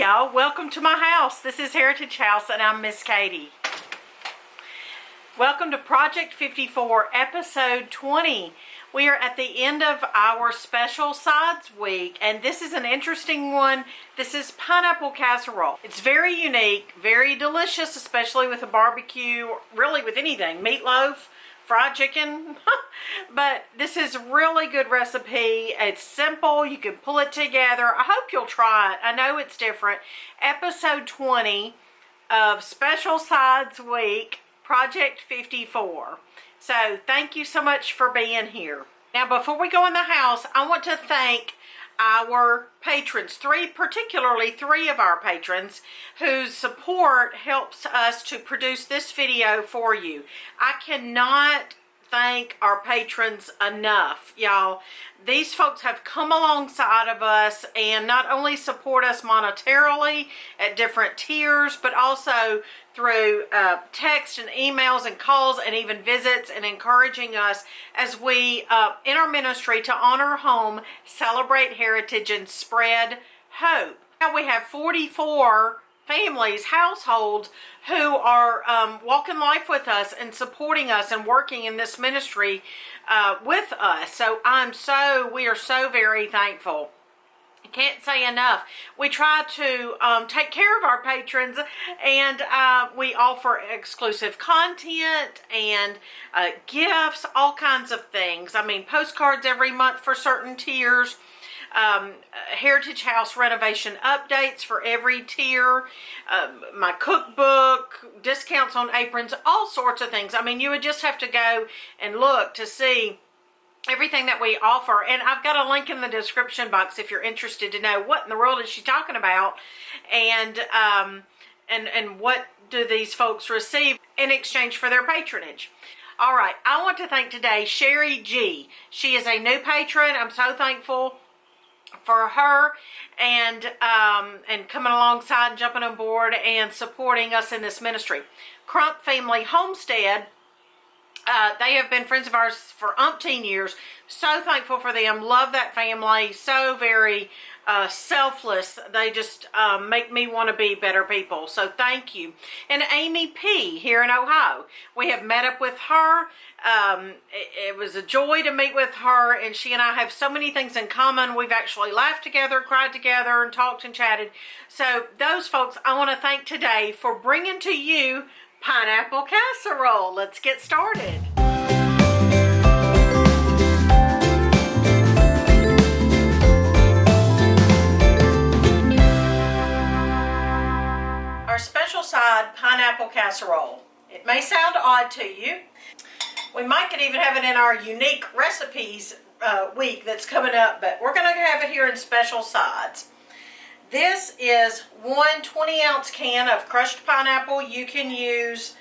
y'all, welcome to my house. This is Heritage House and I'm Miss Katie. Welcome to Project 54, episode 20. We are at the end of our special sides week and this is an interesting one. This is pineapple casserole. It's very unique, very delicious, especially with a barbecue, really with anything, meatloaf, fried chicken. But this is a really good recipe. It's simple. You can pull it together. I hope you'll try it. I know it's different. Episode 20 of Special Sides Week, Project 54. So thank you so much for being here. Now before we go in the house, I want to thank our patrons, particularly three of our patrons whose support helps us to produce this video for you. I cannot thank our patrons enough, y'all. These folks have come alongside of us and not only support us monetarily at different tiers, but also through text and emails and calls and even visits, and encouraging us as we in our ministry to honor home, celebrate heritage, and spread hope. Now we have 44 families, households who are walking life with us and supporting us and working in this ministry with us. So we are so very thankful. I can't say enough. We try to take care of our patrons, and we offer exclusive content and gifts, all kinds of things. I mean, postcards every month for certain tiers. Heritage House renovation updates for every tier, my cookbook, discounts on aprons, all sorts of things. I mean, you would just have to go and look to see everything that we offer, and I've got a link in the description box if you're interested to know what in the world is she talking about, and what do these folks receive in exchange for their patronage. All right, I want to thank today Sherry G. She is a new patron. I'm so thankful for her and coming alongside and jumping on board and supporting us in this ministry. Crump Family Homestead, they have been friends of ours for umpteen years. So thankful for them. Love that family. So very selfless. They just make me want to be better people. So thank you. And Amy P here in Ohio. We have met up with her. It was a joy to meet with her, and she and I have so many things in common. We've actually laughed together, cried together, and talked and chatted. So those folks I want to thank today for bringing to you pineapple casserole. Let's get started. Our special side, pineapple casserole. It may sound odd to you. We might could even have it in our unique recipes week that's coming up, but we're going to have it here in special sides. This is one 20-ounce can of crushed pineapple. You can use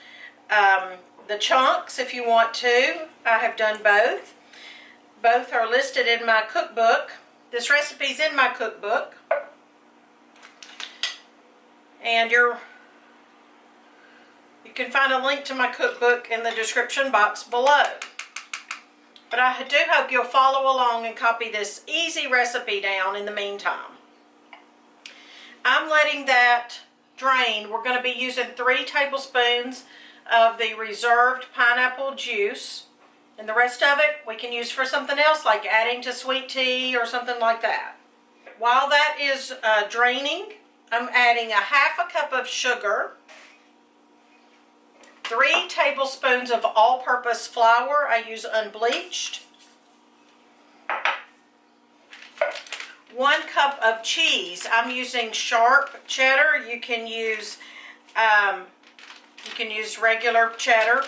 the chunks if you want to. I have done both. Both are listed in my cookbook. This recipe's in my cookbook. And you can find a link to my cookbook in the description box below. But I do hope you'll follow along and copy this easy recipe down in the meantime. I'm letting that drain. We're going to be using 3 tablespoons of the reserved pineapple juice. And the rest of it we can use for something else, like adding to sweet tea or something like that. While that is draining, I'm adding a half a cup of sugar, 3 tablespoons of all-purpose flour. I use unbleached. 1 cup of cheese. I'm using sharp cheddar. You can use regular cheddar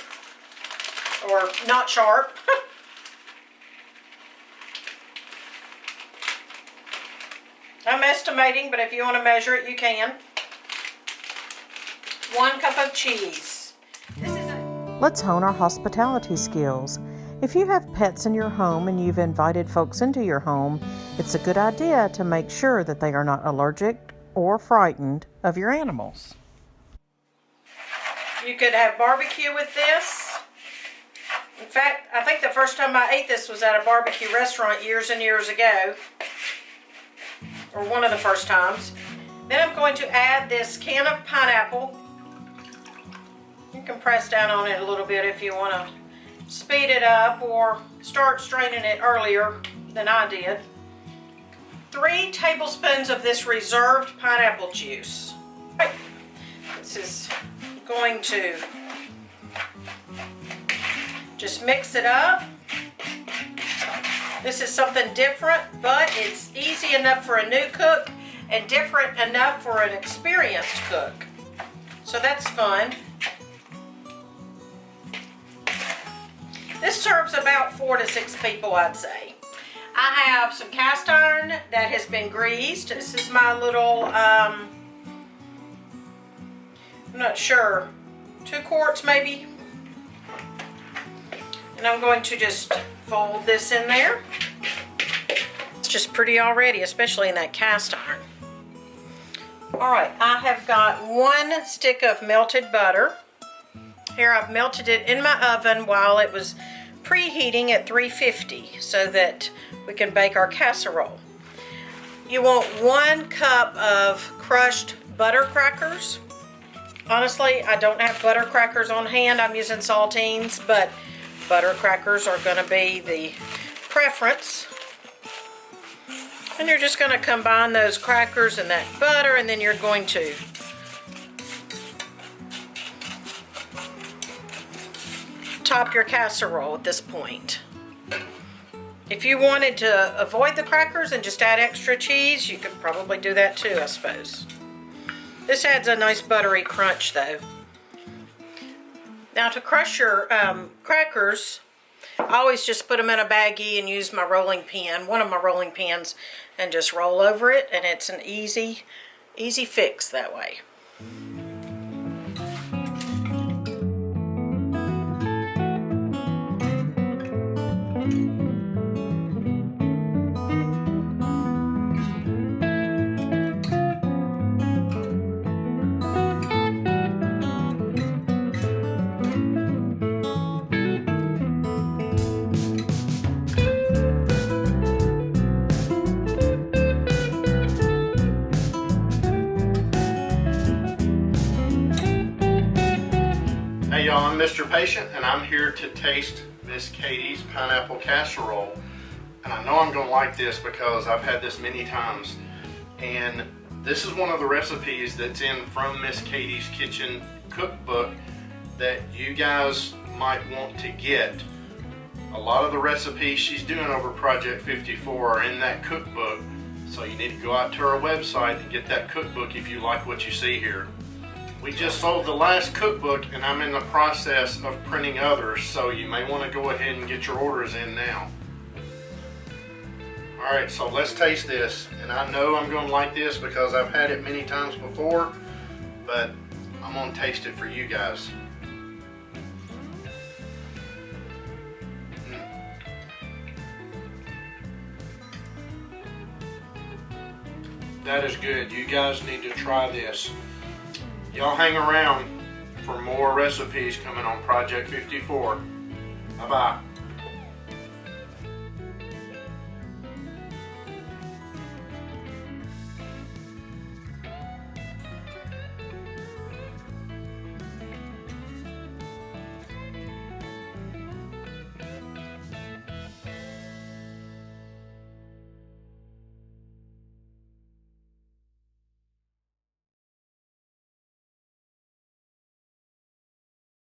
or not sharp. I'm estimating, but if you want to measure it, you can. 1 cup of cheese. Let's hone our hospitality skills. If you have pets in your home and you've invited folks into your home, it's a good idea to make sure that they are not allergic or frightened of your animals. You could have barbecue with this. In fact, I think the first time I ate this was at a barbecue restaurant years and years ago. Or one of the first times. Then I'm going to add this can of pineapple. You can press down on it a little bit if you want to speed it up or start straining it earlier than I did. 3 tablespoons of this reserved pineapple juice. Right. This is going to just mix it up. This is something different, but it's easy enough for a new cook and different enough for an experienced cook. So that's fun. This serves about 4 to 6 people, I'd say. I have some cast iron that has been greased. This is my little, I'm not sure, 2 quarts maybe. And I'm going to just fold this in there. It's just pretty already, especially in that cast iron. All right, I have got 1 stick of melted butter. Here I've melted it in my oven while it was preheating at 350 so that we can bake our casserole. You want 1 cup of crushed butter crackers. Honestly, I don't have butter crackers on hand. I'm using saltines, but butter crackers are going to be the preference. And you're just going to combine those crackers and that butter, and then you're going to top your casserole at this point. If you wanted to avoid the crackers and just add extra cheese, you could probably do that too, I suppose. This adds a nice buttery crunch though. Now to crush your crackers, I always just put them in a baggie and use my rolling pin, one of my rolling pins, and just roll over it, and it's an easy fix that way. Hey y'all, I'm Mr. Patient and I'm here to taste Miss Katie's pineapple casserole. And I know I'm going to like this because I've had this many times. And this is one of the recipes that's in From Miss Katie's Kitchen cookbook that you guys might want to get. A lot of the recipes she's doing over Project 54 are in that cookbook. So you need to go out to her website and get that cookbook if you like what you see here. We just sold the last cookbook and I'm in the process of printing others, so you may want to go ahead and get your orders in now. Alright, so let's taste this. And I know I'm going to like this because I've had it many times before, but I'm going to taste it for you guys. That is good. You guys need to try this. Y'all hang around for more recipes coming on Project 54. Bye-bye.